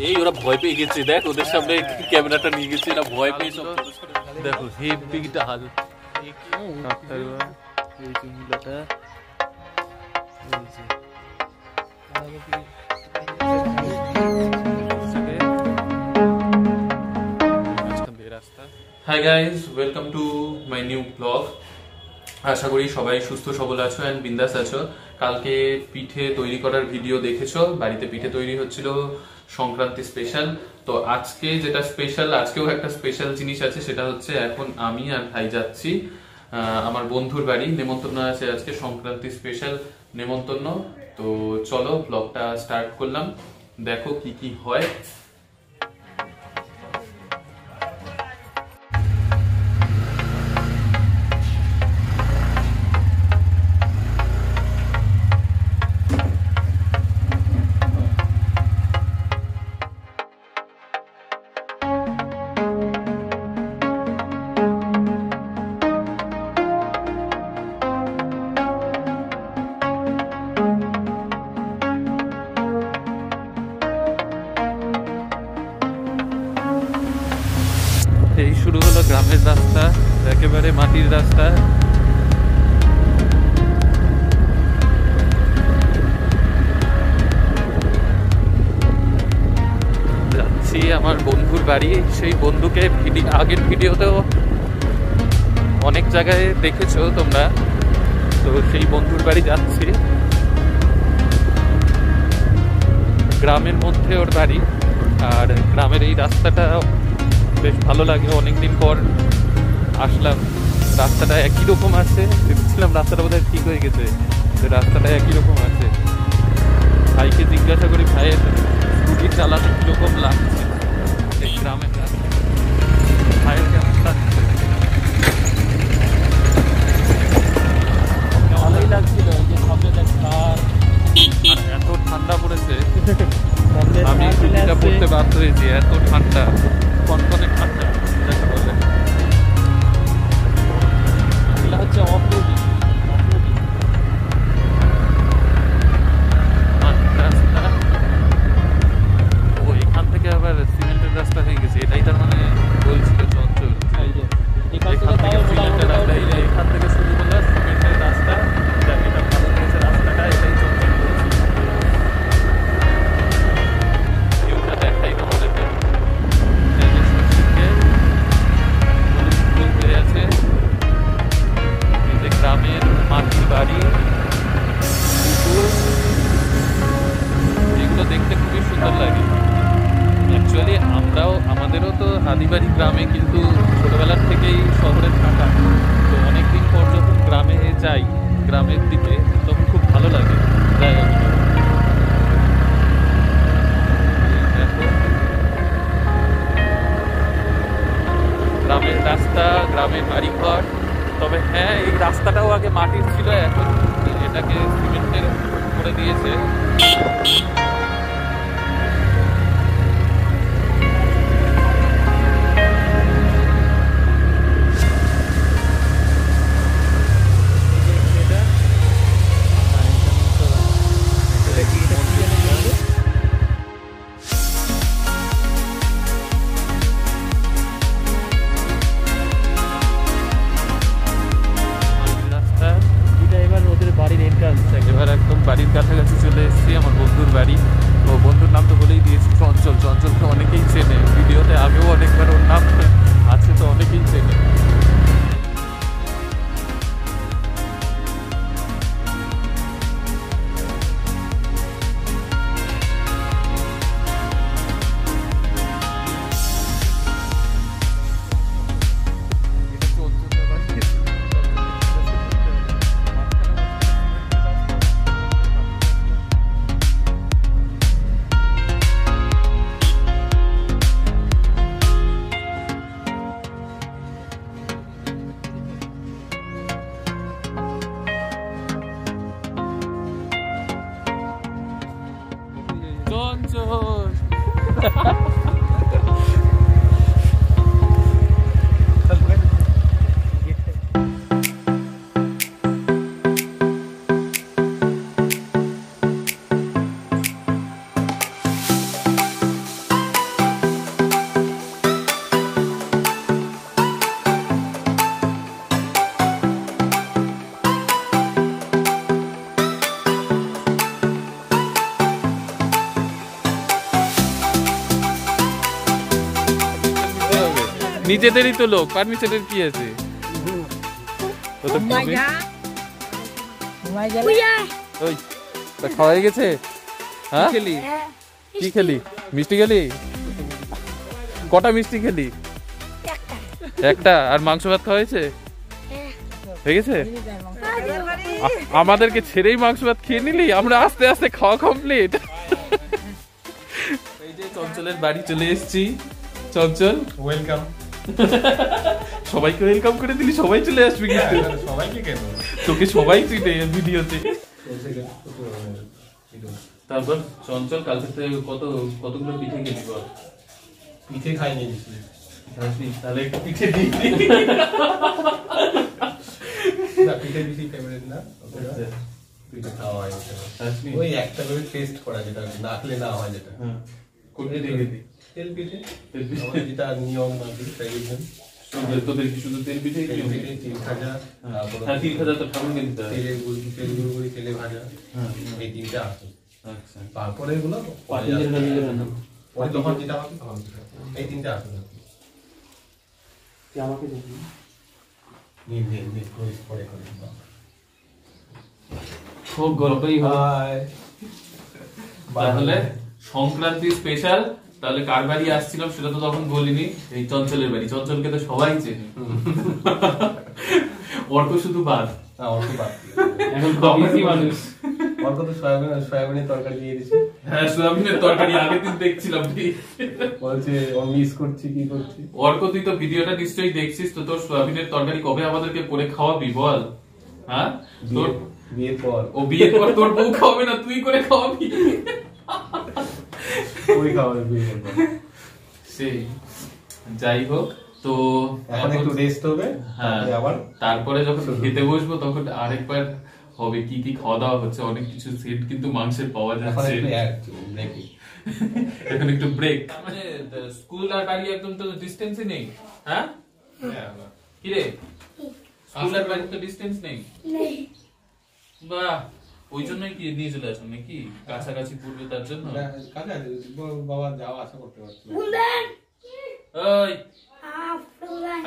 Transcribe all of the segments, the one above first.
এই ওরা ভয় পেয়ে গেছে, দেখ ওদের সামনে ক্যামেরাটা নিয়ে গেছে, এরা ভয় পেয়ে সব দেখো হেভি ডাল। এই চুমলাটা hi guys, welcome to my new blog. আশা করি সবাই সুস্থ সবল আছো অ্যান্ড বিন্দাস আছো। কালকে পিঠে তৈরি করার ভিডিও দেখেছো, বাড়িতে পিঠে তৈরি হচ্ছিল সংক্রান্তি স্পেশাল। তো আজকে যেটা স্পেশাল, আজকেও একটা স্পেশাল জিনিস আছে, সেটা হচ্ছে এখন আমি আর ভাই যাচ্ছি আমার বন্ধুর বাড়ি। নেমন্তন্ন আছে আজকে, সংক্রান্তি স্পেশাল নেমন্তন্ন। তো চলো ব্লগটা স্টার্ট করলাম, দেখো কি কি হয়। এই শুরু হলো গ্রামের রাস্তা, একেবারে মাটির রাস্তা। যাচ্ছি আমার বন্ধুর বাড়ি। সেই বন্ধুকে আগের ভিডিওতেও অনেক জায়গায় দেখেছো তোমরা, তো সেই বন্ধুর বাড়ি যাচ্ছি। গ্রামের মধ্যে ওর বাড়ি, আর গ্রামের এই রাস্তাটা বেশ ভালো লাগে। অনেকদিন পর আসলাম, রাস্তাটা একই রকম আছে। দেখছিলাম রাস্তাটা বোধহয় ঠিক হয়ে গেছে, রাস্তাটা একই রকম আছে। ভাইকে জিজ্ঞাসা করি ভাইয়ের স্কুটি চালাতে কিরকম লাগছে এই গ্রামের রাস্তা, ভাইয়ের কেমন লাগছে। ভালোই লাগছিল, যে সামনে আর এত ঠান্ডা পড়েছে, আমি স্কুটিটা পড়তে বাধ্য হয়েছি, এত ঠান্ডা, কনকনে ঠান্ডা যাকে বলে। এগুলো হচ্ছে অফরোডিং রাস্তা। ও এখান থেকে আবার সিমেন্টের রাস্তা হয়ে গেছে, এটাই তার মানে বলছিল চঞ্চল। এখান থেকে সিমেন্টের রাস্তা, এখান থেকে শুরু হলো সিমেন্টের রাস্তা। এটা ভালো হয়েছে রাস্তাটা, এটাই চঞ্চল বলছিল। ভিউটা দেখাই তোমাদেরকে, গ্রামের মাটির বাড়ি, এগুলো দেখতে খুবই সুন্দর লাগে। অ্যাকচুয়ালি আমাদেরও তো হাদিবাড়ি গ্রামে, কিন্তু ছোটবেলার থেকেই শহরে থাকা, তো অনেকদিন পর যখন গ্রামে যাই, গ্রামের দিকে, তখন খুব ভালো লাগে জায়গাগুলো। গ্রামের রাস্তা, গ্রামের বাড়িঘর। তবে হ্যাঁ, এই রাস্তাটাও আগে মাটির ছিল, এখন এটাকে সিমেন্টের করে দিয়েছে। এবার একদম বাড়ির কাছাকাছি চলে এসেছি, আমার বন্ধুর বাড়ি। তো বন্ধুর নাম তো বলেই দিয়েছি, চঞ্চল। চঞ্চল তো অনেকেই চেনে, ভিডিওতে আগেও অনেকবার ওর নাম আছে, তো অনেকেই চেনে। নিজেদেরই তো লোক, পারমিশনের কি আছে? ওই খাওয়া হয়ে গেছে? হ্যাঁ কি খেলি? মিষ্টি খেলি? কটা মিষ্টি খেলি? একটা। আর মাংস ভাত খাওয়া হয়েছে? হয়ে গেছে? আমাদেরকে ছেড়েই মাংস ভাত খেয়ে নিলি? আমরা আস্তে আস্তে খাওয়া কমপ্লিট। এই যে চঞ্চলের বাড়ি চলে এসেছি। চঞ্চল ওয়েলকাম। সবাইকে ওয়েলকাম করে দিলি, সবাই চলে আসবে কিন্তু। সবাইকে কেন? তোকে সবাই চিনে ভিডিওতে। তারপর চঞ্চল কাল থেকে কতগুলো পিঠে খেলি বল? পিঠে খাইনি। তাহলে একটু পিঠে দিই। পিঠে বেশি ফেভারিট না, পিঠে খাওয়া হয় ওই একটা করে টেস্ট করা, যেটা না খেলে না হয়, যেটা তেল পিঠে, যেটা নিয়ম আর কি ট্র্যাডিশন। তোদের কি শুধু তেল পিঠে? তিল ভাজা, তিল ভাজা তো ঠাকুরকে দিতে হয়। তেল গুঁড়ি তেলে ভাজা, এই তিনটা আছে। আচ্ছা, তারপরে এগুলো তখন যেটা হবে তখন এই তিনটা আছে। আমাকে খুব গল্পই হয়। তাহলে সংক্রান্তি স্পেশাল। তাহলে কার বাড়ি আসছিলাম সেটা তো তখন বলিনি। এই চঞ্চলের বাড়ি। চঞ্চলকে তো সবাই চেনে। অর্ক শুধু বাদ। অর্ক বাদ। এখন কমিটি মানুষ। অর্ক তো সয়াবিনের তরকারি দিয়ে দিচ্ছে। হ্যাঁ, সয়াবিনের তরকারি আগের দিন দেখছিলাম। বলছে ও মিস করছি, কি করছি। অর্ক, তুই তো ভিডিওটা নিশ্চয়ই দেখছিস তো। তোর সয়াবিনের তরকারি কবে আমাদেরকে করে খাওয়াবি বল? হ্যাঁ, তোর বিয়ের পর। ও বিয়ের পর তোর বউ খাওয়াবে না, তুই করে খাওয়াবি। ওই খাওয়াবে বিয়ের পর। সেই যাই হোক, তো এখন একটু রেস্ট হবে। হ্যাঁ, আবার তারপরে যখন খেতে বসবো তখন আরেকবার হবে কি কি খাওয়া দাওয়া হচ্ছে। অনেক কিছু সেট কিন্তু মাংসের পাওয়া যাচ্ছে। এখন একটু ব্রেক। মানে স্কুল আর বাড়ি একদম তো ডিস্টেন্সই নেই। হ্যাঁ কি রে, স্কুল আর বাড়ি তো ডিস্টেন্স নেই? বাহ, ওই জন্যই কি নিয়ে চলে আসুন নাকি? কাছাকাছি পড়বে তার জন্য। বাবা যাওয়া আশা করতে পারছি। ওই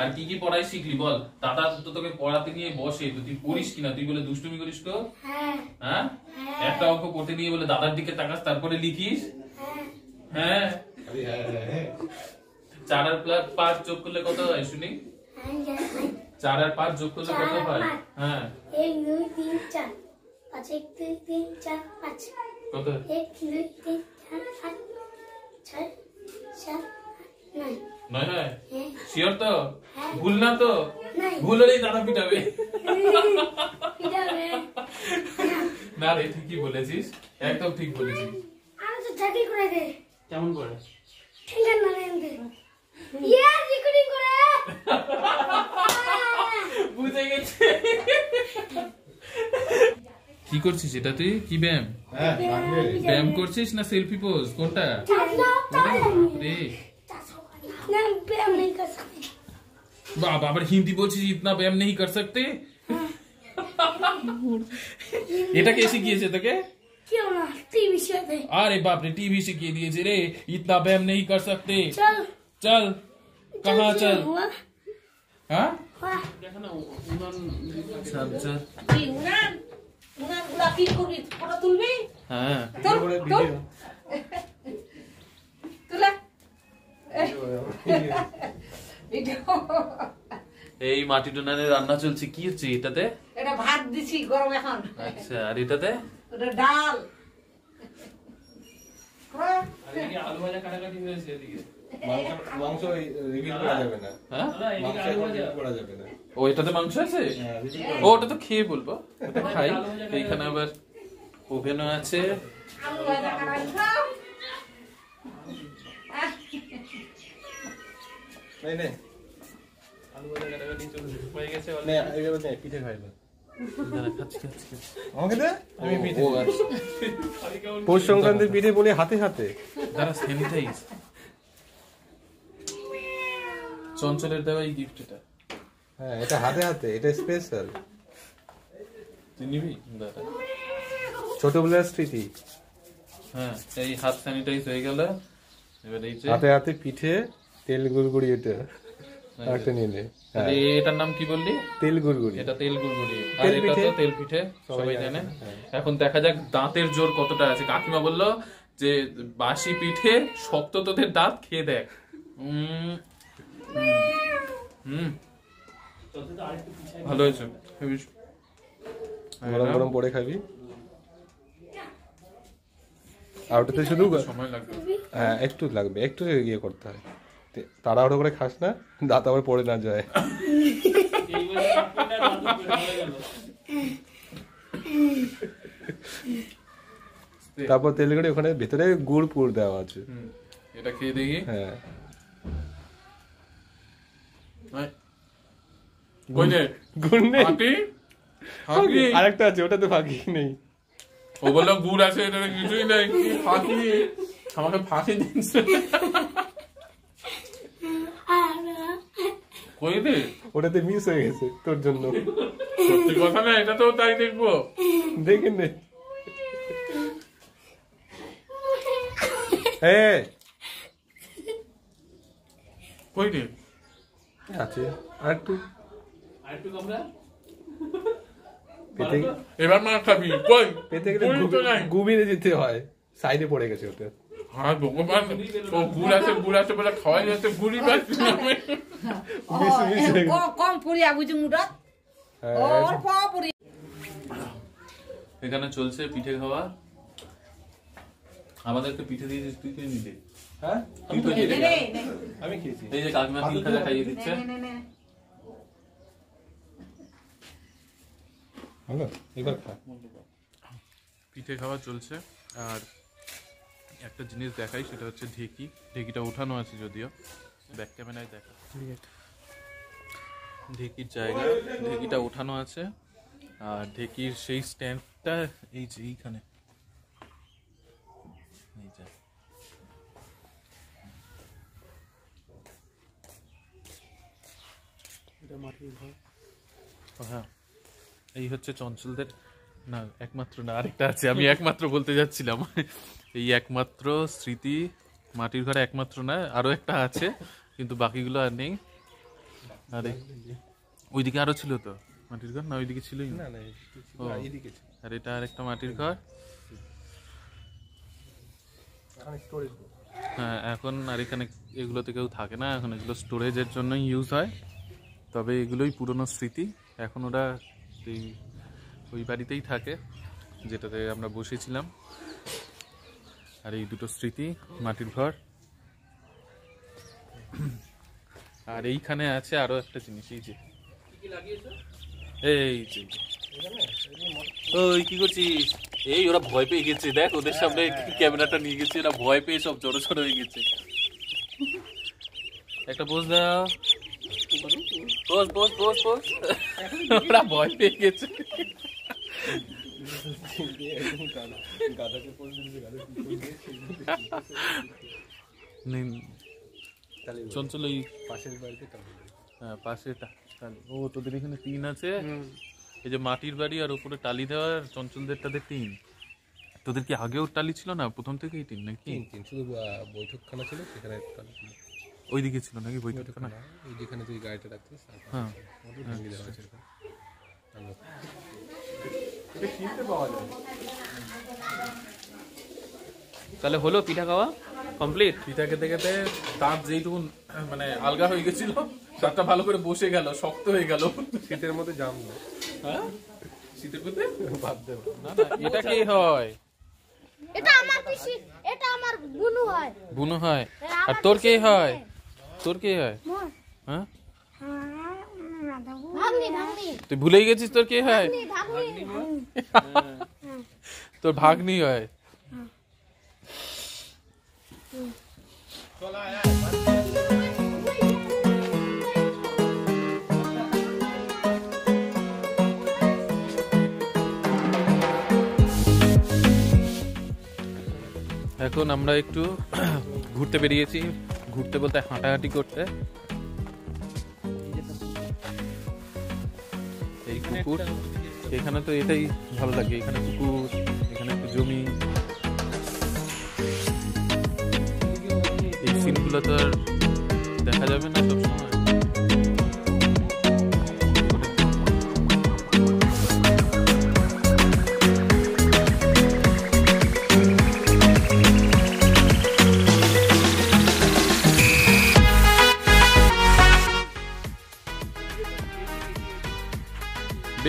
আর কি কি পড়াই শিখলি বল? দাদা তো তোকে পড়াতে নিয়ে বসে, তো তুই পড়িস কিনা? তুই বলে দুষ্টুমি করিস তো। হ্যাঁ, একটা অঙ্ক করতে নিয়ে বলে দাদার দিকে তাকাস, তারপরে লিখিস। হ্যাঁ, 4 আর 5 যোগ করলে কত হয় শুনি? 4 আর 5 যোগ করলে কত হয়? হ্যাঁ, 1 2 3 4 5 1 2 3 4 5 কত? 1 2 3 4 5 6 7 9 9 হয়? হ্যাঁ। শিওর তো? হ্যাঁ। ভুল না তো? নাই। ভুল হলেই দাদা পিটাবে। পিটাবে। না রে, ঠিকই বলেছিস, একদম ঠিক বলেছিস। আমি তো চাকরি করে দে। কেমন করে? ঠিক না রে। রেকর্ডিং করে। বুঝে গেছে। কি করছিস এটা তুই? কি ব্যায়াম? হ্যাঁ, ব্যায়াম করছিস না সেলফি পোজ? কোনটা? রে না, ব্যায়াম नहीं कर सकते। বাবা, আবার হিন্দি বলছিস, ইতনা ব্যায়াম नहीं कर सकते। এটা কে শিখিয়েছে তোকে? क्यों ना टीवी से दे। अरे बाप रे, टीवी শিখিয়ে দিয়েছে রে। इतना व्यायाम नहीं कर सकते। चल चल। कहाँ चल? हाँ, वाह देखो ना उन्होंने। अच्छा अच्छा, কি উনান গুলা কি করবি? ফটো তুলবি? हाँ তুলা ভিডিও। এই মাটি ডোনানের রান্না চলছে। কি হচ্ছে এটাতে? এটা ভাত দিছি গরম এখন। আচ্ছা, আর এটাতে? ওটা ডাল। আলু ভাজা কাটাকাটি হয়েছে এদিকে। মাংস রিভিল করা যাবে না। হ্যাঁ, মাংস রিভিল করা যাবে না। ও এটাতে মাংস আছে? ও, ওটা তো খেয়ে বলবো, ওটা খাই। এইখানে আবার ওভেনও আছে। আলু ভাজা কাটাই খাও। নাই নাই, আলু ভাজা কাটাকাটি চলছে, হয়ে গেছে নে এইভাবে নে, পিঠে খাইলো। খাচ্ছি খাচ্ছি খাচ্ছি। আমাকে দে, আমি পিঠে। ও আচ্ছা, পৌষ সংক্রান্তির পিঠে বলে হাতে হাতে। দাঁড়া, স্যানিটাইজ। চঞ্চলের দেওয়া এই গিফট এটা। হ্যাঁ, এটা হাতে হাতে, এটা স্পেশাল। তুই নিবি? দাঁড়া। ছোটবেলার স্মৃতি। হ্যাঁ, এই হাত স্যানিটাইজ হয়ে গেল। এবার এই যে হাতে হাতে পিঠে, তেল গুড়গুড়ি এটা। আরেকটা নিয়ে নে। তাহলে এটার নাম কি বললি? তেল গুড়গুড়ি। এটা তেল গুড়গুড়ি, আর এটা তো তেল পিঠে, সবাই জানে। এখন দেখা যাক দাঁতের জোর কতটা আছে। কাকিমা বললো যে বাসি পিঠে শক্ত তোদের দাঁত, খেয়ে দেখ। ভালো হয়েছে। গরম গরম পরে খাবি। আর ওটাতে শুধু সময় লাগবে। হ্যাঁ একটু লাগবে, একটু ইয়ে করতে হয়, তাড়াহুড়ো করে খাস না, দাঁত আবার পড়ে না যায়। তারপর তেলগুড়ি ওখানে ভেতরে গুড় পুর দেওয়া আছে। এটা খেয়ে দেখি। হ্যাঁ গুড় নেই, আরেকটা আছে ওটাতে ফাঁকি নেই। ও বললো গুড় আছে, এটা কিছুই নেই। ফাঁকি আমাকে ফাঁকি দিচ্ছে। কই রে? ওটাতে মিস হয়ে গেছে তোর জন্য। সত্যি কথা না, এটা তো তাই দেখবো। দেখে নে। কই রে? আছে আরেকটু। এবার মার খাবি। কই? পেতে গেলে গুবিয়ে যেতে হয়, সাইডে পড়ে গেছে ওটা। হ্যাঁ ভগবান, ও গুড় আছে বলে খাওয়াই যাচ্ছে, গুড়ি পাচ্ছি না। কম পুরিয়া বুঝি মুড়া, অল্প পুরি। এখানে চলছে পিঠে খাওয়া। আমাদেরকে পিঠে দিয়েছিস, তুই খেয়ে নিলি। হ্যাঁ আমি খেয়েছি। এই যে কাকিমা তিল খাজা খাইয়ে দিচ্ছে। ভালো, এবার খা। পিঠে খাওয়া চলছে। আর একটা জিনিস দেখাই, সেটা হচ্ছে ঢেকি। ঢেকিটা উঠানো আছে যদিও, ব্যাক ক্যামেরায় দেখা। ঢেকির জায়গা, ঢেকিটা উঠানো আছে। আর ঢেকির সেই স্ট্যান্ডটা এই যে এইখানে, এই যে হ্যাঁ, এই হচ্ছে চঞ্চলদের না, একমাত্র না, আরেকটা আছে, আমি একমাত্র বলতে যাচ্ছিলাম। এই একমাত্র স্মৃতি মাটির ঘরে, একমাত্র না, আরো একটা আছে, কিন্তু বাকিগুলো আর নেই। আরে ওইদিকে আরো ছিল তো মাটির ঘর, না ওইদিকে ছিলই না? আর এটা আরেকটা মাটির ঘর। হ্যাঁ এখন আর এখানে এগুলোতে কেউ থাকে না, এখন এগুলো স্টোরেজের জন্যই ইউজ হয়। তবে এগুলোই পুরনো স্মৃতি। এখন ওরা ওই বাড়িতেই থাকে যেটাতে আমরা বসেছিলাম। আর এই দুটো স্মৃতি, মাটির ঘর। আর এইখানে আছে আরো একটা জিনিস, এই যে এই যে ওই কি করছিস? এই ওরা ভয় পেয়ে গেছে, দেখ ওদের সামনে ক্যামেরাটা নিয়ে গেছে, ওরা ভয় পেয়ে সব জড়ো সড়ো হয়ে গেছে। একটা পোজ দাও, পোজ পোজ পোজ পোজ। ওরা ভয় পেয়ে গেছে। চঞ্চল ওই পাশের বাড়িতে, হ্যাঁ পাশেটা। ও তোদের এখানে টিন আছে, এই যে মাটির বাড়ি, আর উপরে টালি দেওয়ার। চঞ্চলদেরটাতে টিন। তোদের কি আগেও টালি ছিল না, প্রথম থেকেই টিন নাকি? শুধু বৈঠকখানা ছিল, সেখানে ওইদিকে ছিল নাকি বৈঠকখানা? ওই যেখানে তুই গাড়িটা রাখতিস, হ্যাঁ তাহলে হলো পিঠা খাওয়া কমপ্লিট। পিঠা খেতে খেতে দাঁত যেইটুকু মানে আলগা হয়ে গেছিল, দাঁতটা ভালো করে বসে গেল, শক্ত হয়ে গেল। শীতের মধ্যে জামলো। হ্যাঁ শীতের মধ্যে বাদ দেব না না, এটা কি হয়? এটা আমার পিসি, এটা আমার বুনু হয়। বুনু হয়। আর তোর কে হয়? তোর কে হয়? হ্যাঁ ভাগ্নি ভাগ্নি তুই ভুলেই গেছিস তোর কে হয়? ভাগ্নি। তোর ভাগ্নি হয়। এখন আমরা একটু ঘুরতে বেরিয়েছি, ঘুরতে বলতে হাঁটাহাঁটি করতে। এই পুকুর, এখানে তো এটাই ভালো লাগে, এখানে পুকুর, এখানে একটু জমি। এই সিনগুলো তো আর দেখা যাবে না সবসময়।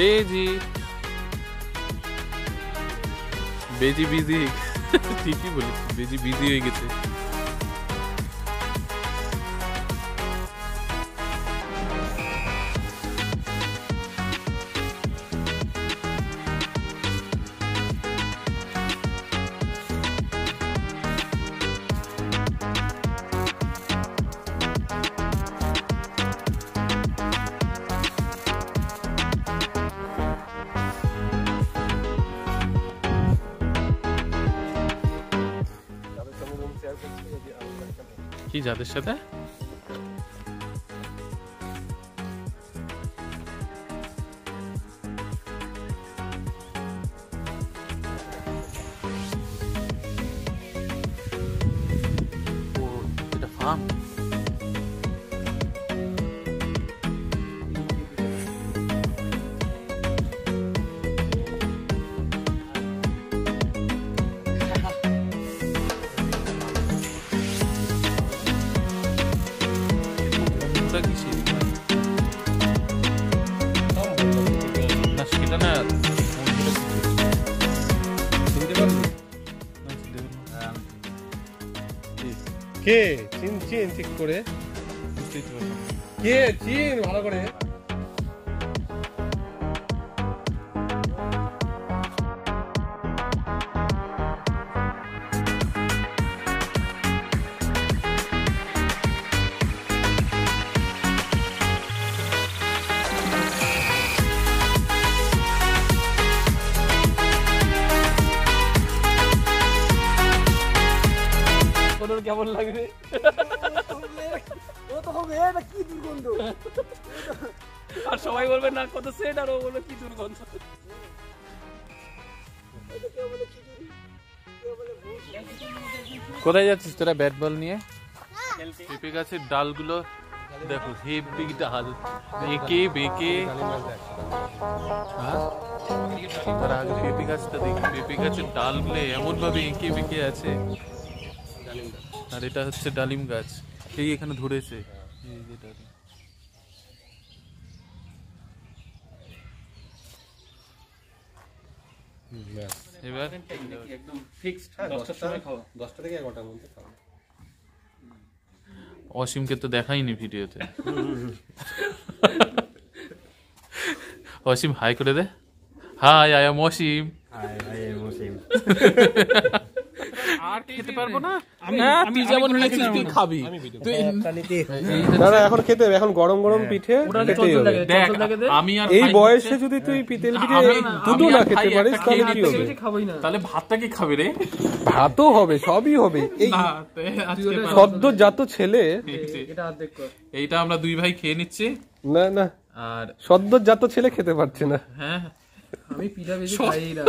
বেজি বেজি বিজি ঠিকই বলেছি, বেজি বিজি হয়ে গেছে। কি যাদের সাথে? ও এটা ফার্ম। কে চিন চিন ঠিক করে, কে চিন ভালো করে। কেমন লাগবে? আর সবাই বলবে না কত সেট, আর ও বলবে কি দুর্গন্ধ। কোথায় যাচ্ছিস তোরা ব্যাট বল নিয়ে? পেঁপে গাছের ডালগুলো দেখো, হেভি ডাল, বেঁকে বেঁকে। তার আগে পেঁপে গাছটা দেখি, পেঁপে গাছের ডালগুলো এমন ভাবে এঁকে বেঁকে আছে। আর এটা হচ্ছে ডালিম গাছ, এই এখানে ধরেছে। এবার একদম ফিক্সড 10টার সময় খাওয়া, 10টা থেকে 11টার মধ্যে খাওয়া। অসীমকে তো দেখাইনি ভিডিওতে। অসীম হাই করে দে। হাই, আই এম অসীম। আর খেতে পারবো না তুই, যেমন নিয়েছিস তুই খাবি। এখন খেতে হবে, এখন গরম গরম পিঠে খেতেই হবে। দেখ আমি আর এই বয়সে যদি তুই তেল পিঠে দুটো না খেতে পারিস তাহলে কি হবে? তাহলে ভাতটা কি খাবে রে? ভাতও হবে, সবই হবে। এই সদ্যজাত ছেলে, এইটা আমরা দুই ভাই খেয়ে নিচ্ছি। না না, আর সদ্যজাত ছেলে খেতে পারছে না। হ্যাঁ আমি পিঠা বেশি খাই না,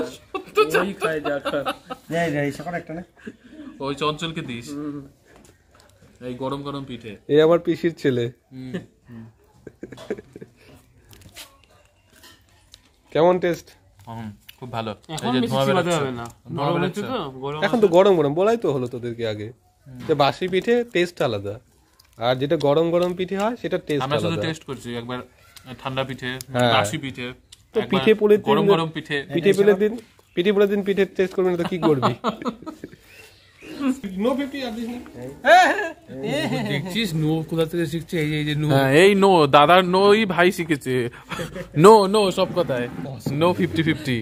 ওই খাই যা খা। ওই চঞ্চলকে দিস এই গরম গরম পিঠে। এই আমার পিসির ছেলে। কেমন টেস্ট? খুব ভালো। এখন তো গরম গরম বলাই তো হলো তোদেরকে আগে, যে বাসি পিঠে টেস্ট আলাদা, আর যেটা গরম গরম পিঠে হয় সেটা টেস্ট আলাদা। আমরা শুধু টেস্ট করছি একবার ঠান্ডা পিঠে, বাসি পিঠে, তো পিঠে পুলে গরম গরম পিঠে, পিঠে পুলে দিন পিঠে টেস্ট করবি না তো কি করবি? নো 50 আর দিস না। দেখছিস নো কোথা থেকে শিখছে? এই যে নো, এই নো দাদার নোই ভাই শিখেছে। নো নো সব কথায় নো, 50-50।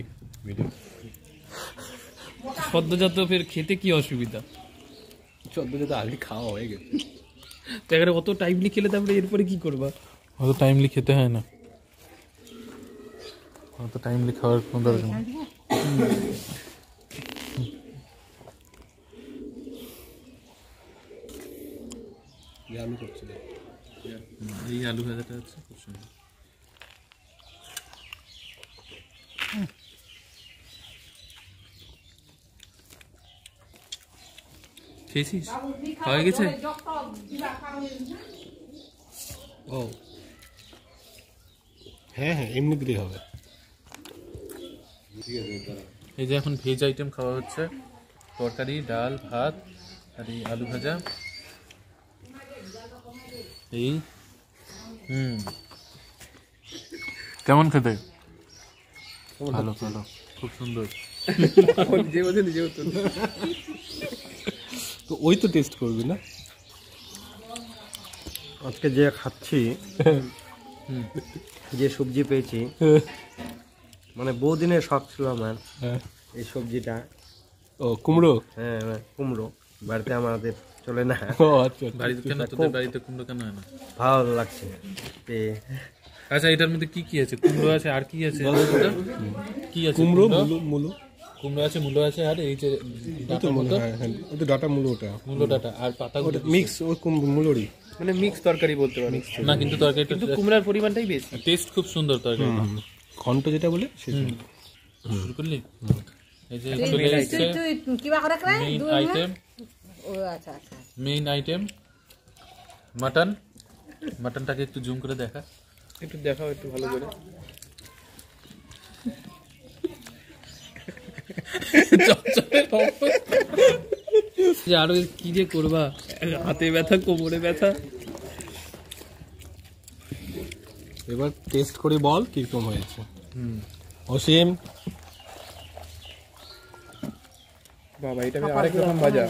সদ্যজাত ফের খেতে কি অসুবিধা? সদ্যজাত আগে খাওয়া হয়ে গেছে, তাহলে অত টাইমলি খেলে তারপরে এরপরে কি করবা? অত টাইমলি খেতে হয় না, অত টাইমলি খাওয়ার কোনো দরকার নেই। আমি করছি না। এই আলু ভাজাটা হচ্ছে খুব সুন্দর। খেয়েছিস? হয়ে গেছে? ও হ্যাঁ হ্যাঁ, এমনি দিলেই হবে। এই যে এখন ভেজ আইটেম খাওয়া হচ্ছে, তরকারি, ডাল, ভাত আর এই আলু ভাজা। এই কেমন খেতে? ভালো ভালো, খুব সুন্দর। নিজে বলছে নিজে উত্তর। তো ওই তো টেস্ট করবি না? আজকে যে খাচ্ছি, যে সবজি পেয়েছি, মানে বহুদিনের শখ ছিল আমার এই সবজিটা। ও কুমড়ো? হ্যাঁ কুমড়ো, বাড়িতে আমাদের চলে না। ও আচ্ছা, বাড়িতে কেন, তোদের বাড়িতে কুমড়ো কেন হয় না? ভালো লাগছে পেয়ে। আচ্ছা, এটার মধ্যে কি কি আছে? কুমড়ো আছে, আর কি আছে? কি আছে? কুমড়ো, মূলো, কুমড়ো আছে, মূলো আছে, আর এই যে ডাঁটার মতো, ওই তো ডাটা মূলো, ওটা মূলো ডাঁটা আর পাতাগুলো মিক্স, ওই মূলোরই মানে মিক্স তরকারি বলতে পারি না, কিন্তু তরকারিটা কিন্তু কুমড়ার পরিমাণটাই বেশি। টেস্ট খুব সুন্দর তরকারি। ঘন্ট যেটা বলে সেটা। শুরু করলি? এই যে চলে এসেছে তুই কিবা করে করে মেইন দুই আইটেম, ও আচ্ছা আচ্ছা মেইন আইটেম মাটন। মাটনটাকে একটু জুম করে দেখা। একটু দেখাও একটু ভালো করে। যে আরো কি যে করবা, হাতে ব্যথা, কোমরে ব্যথা। এবার টেস্ট করে বল কিরকম হয়েছে। অসীম, বাবা এটা আরেক রকম ভাজা।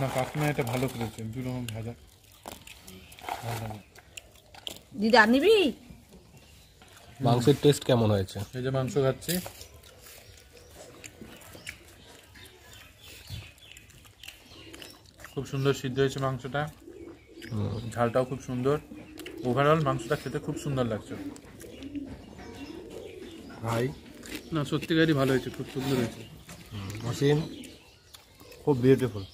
না, কাকিমা এটা ভালো করেছে, দু রকম ভাজা। দিদা নিবি মাংসের টেস্ট কেমন হয়েছে? এই যে মাংস খাচ্ছি, খুব সুন্দর সিদ্ধ হয়েছে মাংসটা, ঝালটাও খুব সুন্দর। ওভারঅল মাংসটা খেতে খুব সুন্দর লাগছে ভাই। না সত্যিকারই ভালো হয়েছে, খুব সুন্দর হয়েছে। অসীম, খুব বিউটিফুল,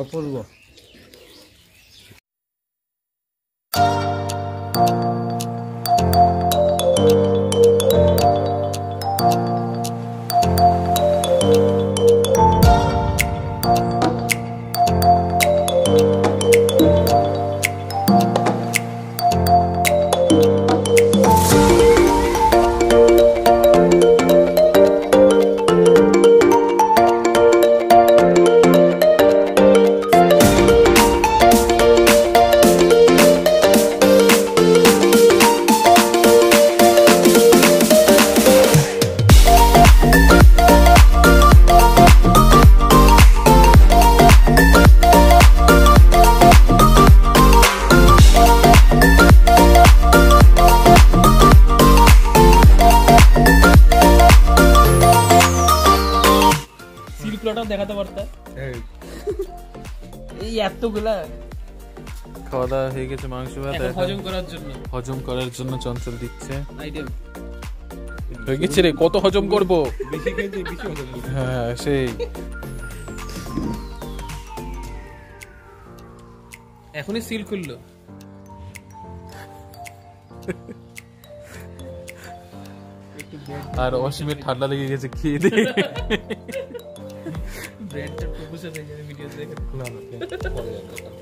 অপূর্ব। সিলপ্লটাও দেখাতে পারতা। এই এতগুলা খাওয়া দাওয়া হয়ে গেছে, মাংস ভাত এখন হজম করার জন্য হজম করার জন্য চঞ্চল দিচ্ছে। আইটেম হয়ে গেছে রে, কত হজম করবো? বেশি খেয়েছে, বেশি হজম করবে। হ্যাঁ সেই এখনই সিল খুললো। আর অসীমের ঠান্ডা লেগে গেছে খেয়ে দিয়ে। ব্র্যান্ডটা প্রপোজাল হয়ে যাবে ভিডিও দেখে। না না, পরে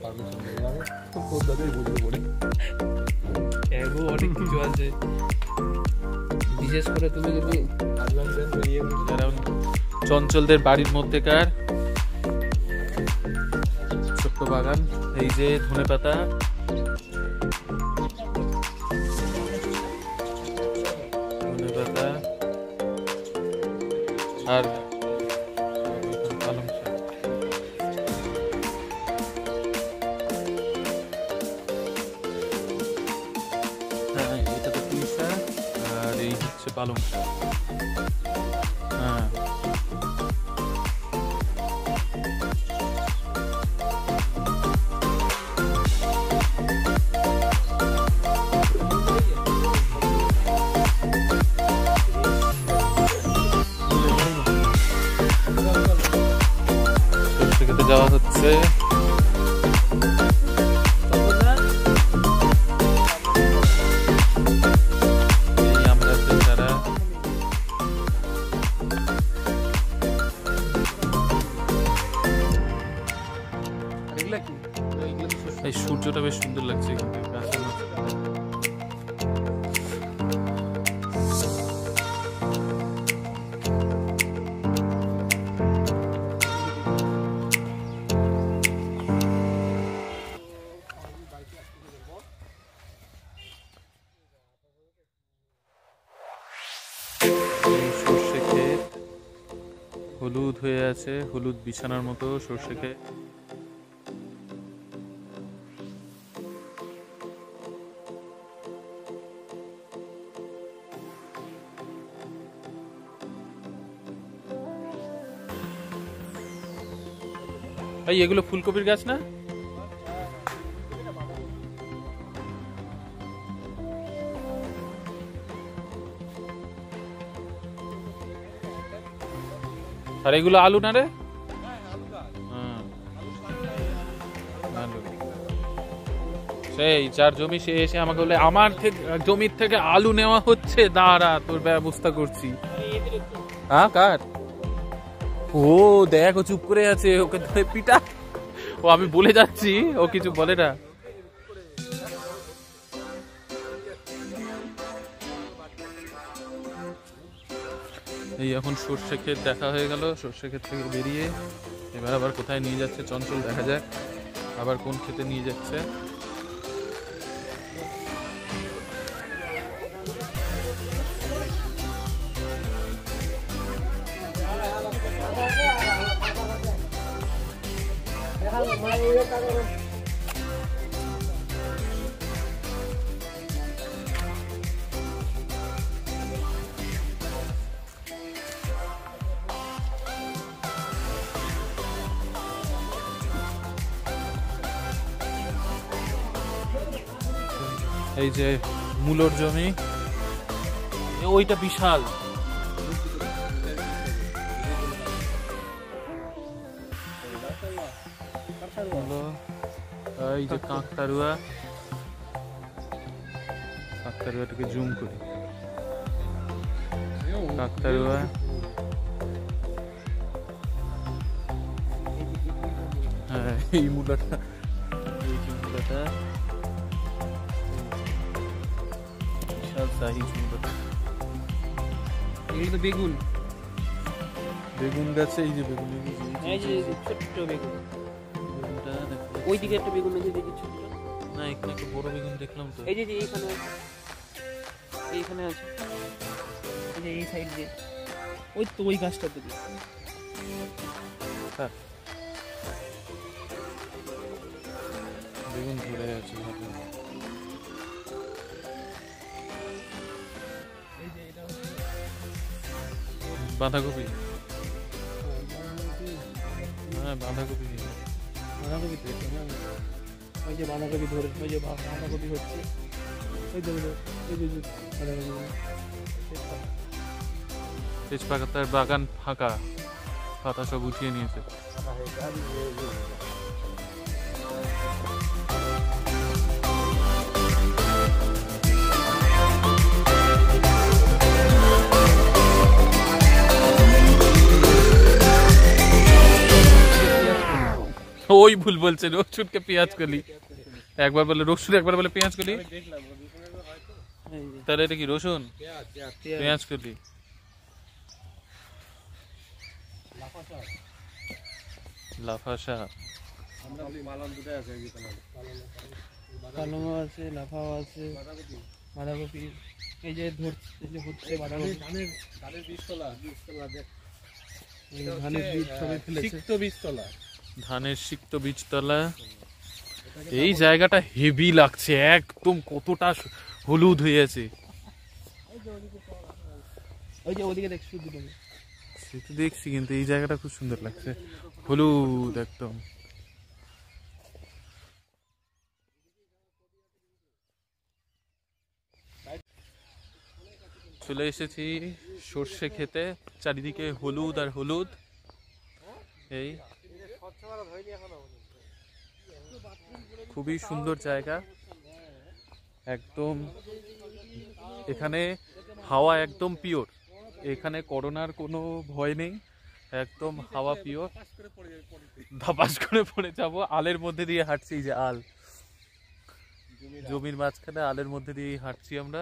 পারমিশন নিয়ে যাবে তো কোথাতেই বুঝে পড়ে। এগো অনেক কিছু আছে, বিশেষ করে তুমি যদি কারণ চঞ্চলদের বাড়ির মধ্যেকার ছোট্ট বাগান। এই যে ধনেপাতা, ধনেপাতা আর পালং শাক। হ্যাঁ, এটা তো পুঁই শাক আর এই হচ্ছে পালং শাক। হ্যাঁ, সরষে খেতে যাওয়া হচ্ছে। এই আমরা বেচারা এগুলা কি, এগুলো তো শস্য। এই সূর্যটা বেশ সুন্দর লাগছে এখান থেকে গাছের মাঝখানে। হলুদ হয়ে আছে, হলুদ বিছানার মতো সর্ষে খেয়ে। ভাই এগুলো ফুলকপির গাছ না? আর এগুলো আলু না রে? আলু। সেই যার জমি সে এসে আমাকে বলে আমার জমির থেকে আলু নেওয়া হচ্ছে, দাঁড়া তোর ব্যবস্থা করছি। হ্যাঁ কার? ও দেখ ও চুপ করে আছে, ওকে ধরে পিটা। ও আমি বলে যাচ্ছি, ও কিছু বলে না। এই এখন সর্ষে ক্ষেত দেখা হয়ে গেল, সর্ষে ক্ষেত থেকে বেরিয়ে এবার আবার কোথায় নিয়ে যাচ্ছে চঞ্চল, দেখা যাক আবার কোন ক্ষেতে নিয়ে যাচ্ছে। এই যে মূলর জমি, ওইটা বিশাল। এই যে কাঁকতারুয়া, কাঁকতারুয়াটাকে জুম করি, কাঁকতারুয়া। হ্যাঁ এই মূলাটা, এই যে মূলাটা বিশাল সাইজ মূলাটা। এই তো বেগুন, বেগুন গাছে এই যে বেগুন, এই যে ছোট্ট বেগুন, বেগুনটা দেখো। ওই দিকে একটা বেগুন আছে দেখি ছোট্ট। না এখানে একটা বড় বেগুন দেখলাম তো। এই যে এইখানে, এইখানে আছে, এই যে এই সাইড দিয়ে, ওই তো ওই গাছটার দিকে। হ্যাঁ বেগুন ধরে আছে ভালো। বাঁধাকপি, হ্যাঁ বাঁধাকপি, বাঁধাকপি তো ওই যে বাঁধাকপি ধরে, ওই যে বাঁধাকপি হচ্ছে, ওই যে বাঁধাকপি। তেজপাতার বাগান ফাঁকা, পাতা সব উঠিয়ে নিয়েছে। ওই ভুল বলছে, রসুনকে পেঁয়াজ কলি, একবার বলে রসুন একবার বলে পেঁয়াজ কলি, তাহলে এটা কি রসুন পেঁয়াজ কলি? লাফা শাক, পালংও আছে, লাফাও আছে, বাঁধাকপি এই যে ধরছে, হচ্ছে বাঁধাকপি। ধানের বীজতলা, ধানের বীজ সবে ফেলেছে, সিক্ত বীজতলা, ধানের সিক্ত বীজতলা। এই জায়গাটা হেভি লাগছে একদম, কতটা হলুদ হয়ে আছে। ওই যে ওদিকে দেখ শুধু সে তো দেখছি, কিন্তু এই জায়গাটা খুব সুন্দর লাগছে, হলুদ একদম। চলে এসেছি সর্ষে খেতে, চারিদিকে হলুদ আর হলুদ। এই খুবই সুন্দর জায়গা একদম, এখানে হাওয়া একদম পিওর, এখানে করোনার কোনো ভয় নেই, একদম হাওয়া পিওর। ধাপাস করে পড়ে যাবো, আলের মধ্যে দিয়ে হাঁটছি, যে আল, জমির মাঝখানে আলের মধ্যে দিয়ে হাঁটছি আমরা।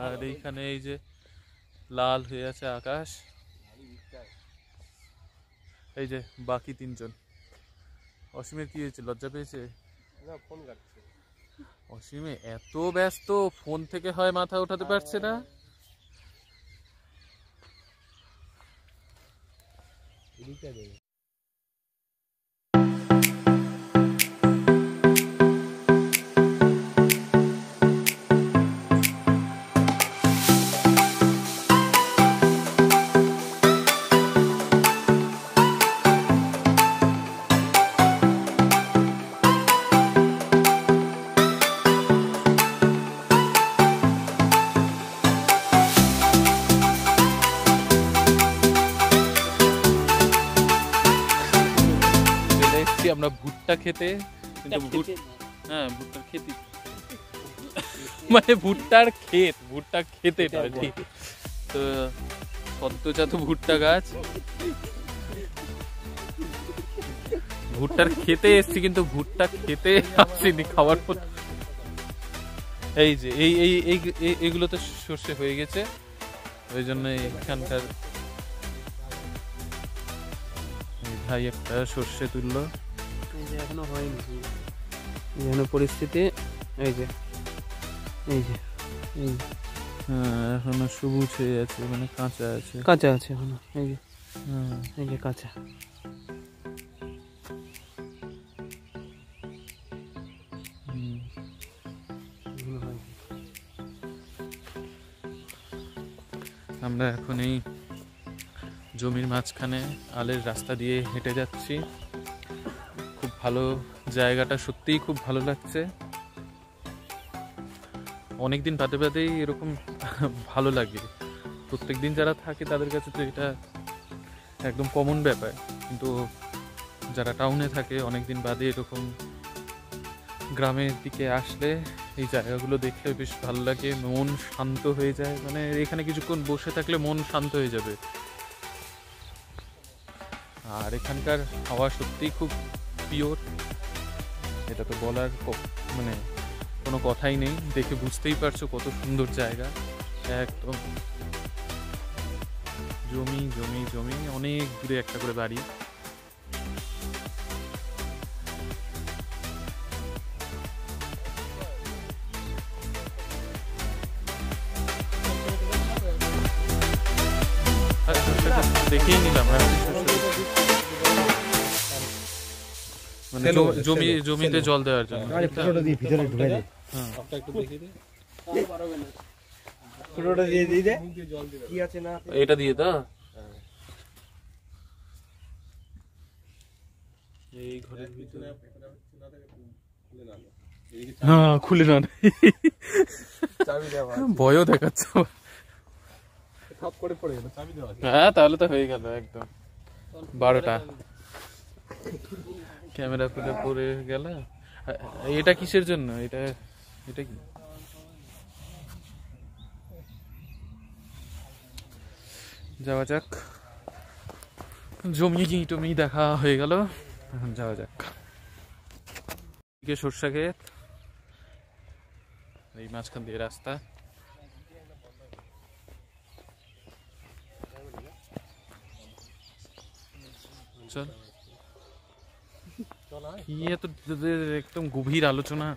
আর এইখানে এই যে লাল হয়ে আছে আকাশ। এই যে বাকি তিনজন, অসীমের কি হয়েছে, লজ্জা পেয়েছে? অসীমে এত ব্যস্ত, ফোন থেকে হয় মাথা উঠাতে পারছে না। আমরা ভুট্টা খেতে, কিন্তু হ্যাঁ ভুট্টার খেতে মানে ভুট্টার ক্ষেত, ভুট্টা খেতে নয় ঠিক। তো সদ্যজাত ভুট্টা গাছ, ভুট্টার খেতে এসছি কিন্তু ভুট্টা খেতে আসিনি, খাওয়ার পর। এই যে এইগুলো তো সর্ষে হয়ে গেছে, ওই জন্য এখানকার ভাই একটা সর্ষে তুললো। এখনো হয়নি, এখনো পরিস্থিতি এই যে হ্যাঁ এখনো সবুজ হয়ে আছে, মানে কাঁচা আছে, কাঁচা আছে এখনো, এই যে কাঁচা। আমরা এখন এই জমির মাঝখানে আলের রাস্তা দিয়ে হেঁটে যাচ্ছি। খুব ভালো জায়গাটা, সত্যিই খুব ভালো লাগছে। অনেকদিন বাদে বাদেই এরকম ভালো লাগে। প্রত্যেকদিন যারা থাকে তাদের কাছে তো এটা একদম কমন ব্যাপার, কিন্তু যারা টাউনে থাকে অনেকদিন বাদে এরকম গ্রামের দিকে আসলে এই জায়গাগুলো দেখলে বেশ ভালো লাগে, মন শান্ত হয়ে যায়। মানে এখানে কিছুক্ষণ বসে থাকলে মন শান্ত হয়ে যাবে। আর এখানকার হাওয়া সত্যিই খুব পিওর, এটা তো বলার মানে কোনো কথাই নেই। দেখে বুঝতেই পারছো কত সুন্দর জায়গা। একদম জমি জমি জমি, অনেক দূরে একটা করে বাড়ি। দেখেই নিলাম মানে জমিতে জল দেওয়ার জন্য। এটা দিয়ে দাও। এই ঘরের ভিতরে হ্যাঁ খুলে না, ভয়ও দেখাচ্ছ। হ্যাঁ তাহলে তো হয়ে গেল একদম 12টা। ক্যামেরা খুলে পড়ে গেল। এটা কিসের জন্য? এটা কি? যাওয়া যাক। জমি টমি দেখা হয়ে গেল, এখন যাওয়া যাক। সরষা ক্ষেত, এই মাঝখান দিয়ে রাস্তা। চল, কি এত একদম গভীর আলোচনা।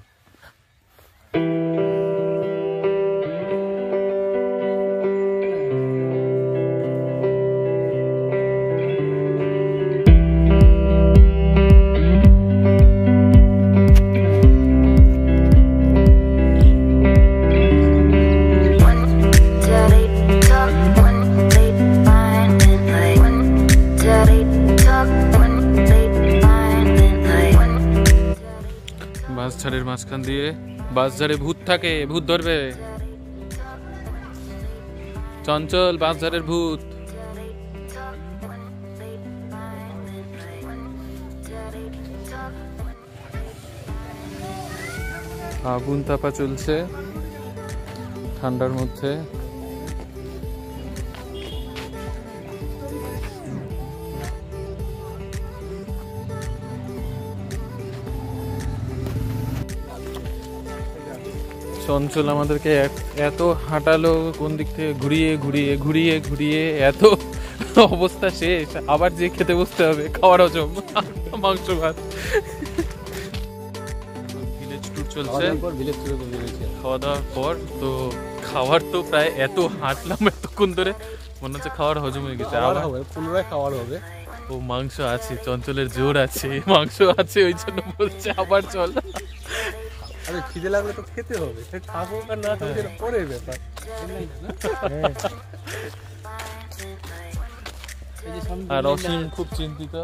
বাঁশঝাড়ের মাঝখান দিয়ে, বাঁশঝাড়ে ভূত থাকে, ভূত ধরবে। চঞ্চল বাঁশঝাড়ের ভূত। আগুন তাপা চলছে ঠান্ডার মধ্যে। চঞ্চল আমাদেরকে এত হাঁটালো, কোন দিক থেকে ঘুরিয়ে ঘুরিয়ে ঘুরিয়ে ঘুরিয়ে এত অবস্থা শেষ। আবার যে খেতে বসতে হবে, খাওয়ার হজম, মাংস ভাত। ভিলেজ ট্যুর চলছে খাওয়া দাওয়ার পর। তো খাওয়ার তো প্রায় এত হাঁটলাম এতক্ষণ ধরে, মনে হচ্ছে খাওয়ার হজম হয়ে গেছে। আবার পুনরায় খাওয়ার হবে। ও মাংস আছে, চঞ্চলের জোর আছে, মাংস আছে, ওই জন্য বলছে আবার চল। আরে খিদে লাগলে তো খেতে হবে, খাবো আর না খাবো সেটা পরের ব্যাপার। আর অসীম খুব চিন্তিত,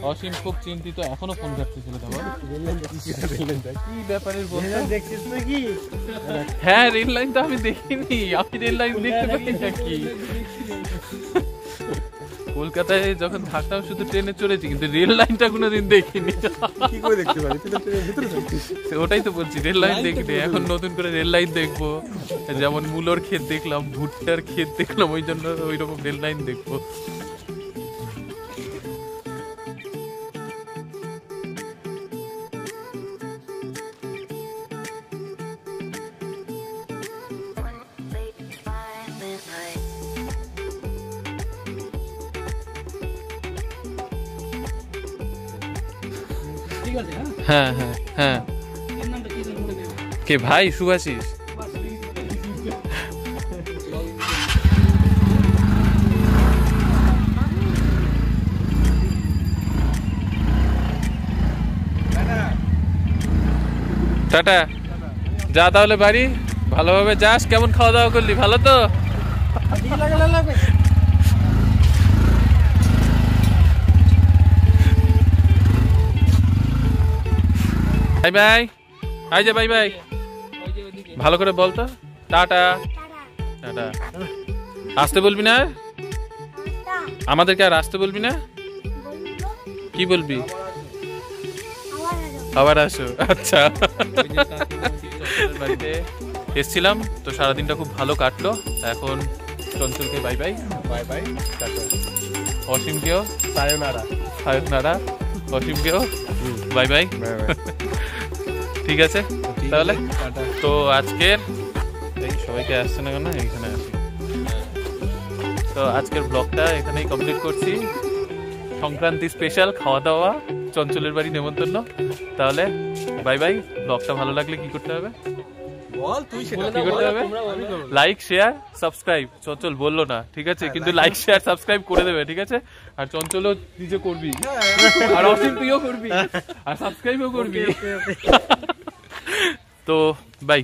অসীম খুব চিন্তিত, এখনো ফোন ঘাটতেছিল। কি ব্যাপারের দেখছিস নাকি? হ্যাঁ রেল লাইন তো আমি দেখিনি, আমি রেল লাইন দেখতে পাই নাকি? কলকাতায় যখন থাকতাম শুধু ট্রেনে চড়েছি, কিন্তু রেল লাইনটা কোনোদিন দেখিনি। কি করে দেখতে পারি? তুই তো ট্রেনের ভিতরে থাকতিস। ওটাই তো বলছি, রেল লাইন দেখিনি, এখন নতুন করে রেল লাইন দেখবো। যেমন মূলোর ক্ষেত দেখলাম, ভুট্টার ক্ষেত দেখলাম, ওই জন্য ওই রকম রেল লাইন দেখবো। হ্যাঁ হ্যাঁ হ্যাঁ, কে ভাই? শুভাশিস। টাটা, যা তাহলে বাড়ি, ভালোভাবে যাস। কেমন খাওয়া দাওয়া করলি? ভালো তো? বাই বাই, আই যে বাই বাই, ভালো করে বল তো। Tata tata. আসতে বলবি না? আমাদেরকে আর আসতে বলবি না? কি বলবি? আবার আসো। আচ্ছা, বাড়িতে এসছিলাম তো, সারাদিনটা খুব ভালো কাটলো। এখন চঞ্চলকে bye bye, bye bye, tata. অসীমকেও সায়োনারা, সায়োনারা, অসীমকেও বাই বাই। ঠিক আছে তাহলে। তো আজকের এই সবাইকে আসছে না কেন, এইখানে আসি। তো আজকের ব্লগটা এখানেই কমপ্লিট করছি। সংক্রান্তি স্পেশাল খাওয়া দাওয়া, চঞ্চলের বাড়ি নেমন্তন্ন। তাহলে বাই বাই। ব্লগটা ভালো লাগলে কি করতে হবে বল তুই? সেটা কি করতে হবে? Like, share, subscribe. চঞ্চল বললো না, ঠিক আছে, কিন্তু লাইক শেয়ার সাবস্ক্রাইব করে দেবে, ঠিক আছে। আর চঞ্চলও নিজে করবি, আর অসীম তুইও করবি, আর সাবস্ক্রাইবও করবি। তো বাই।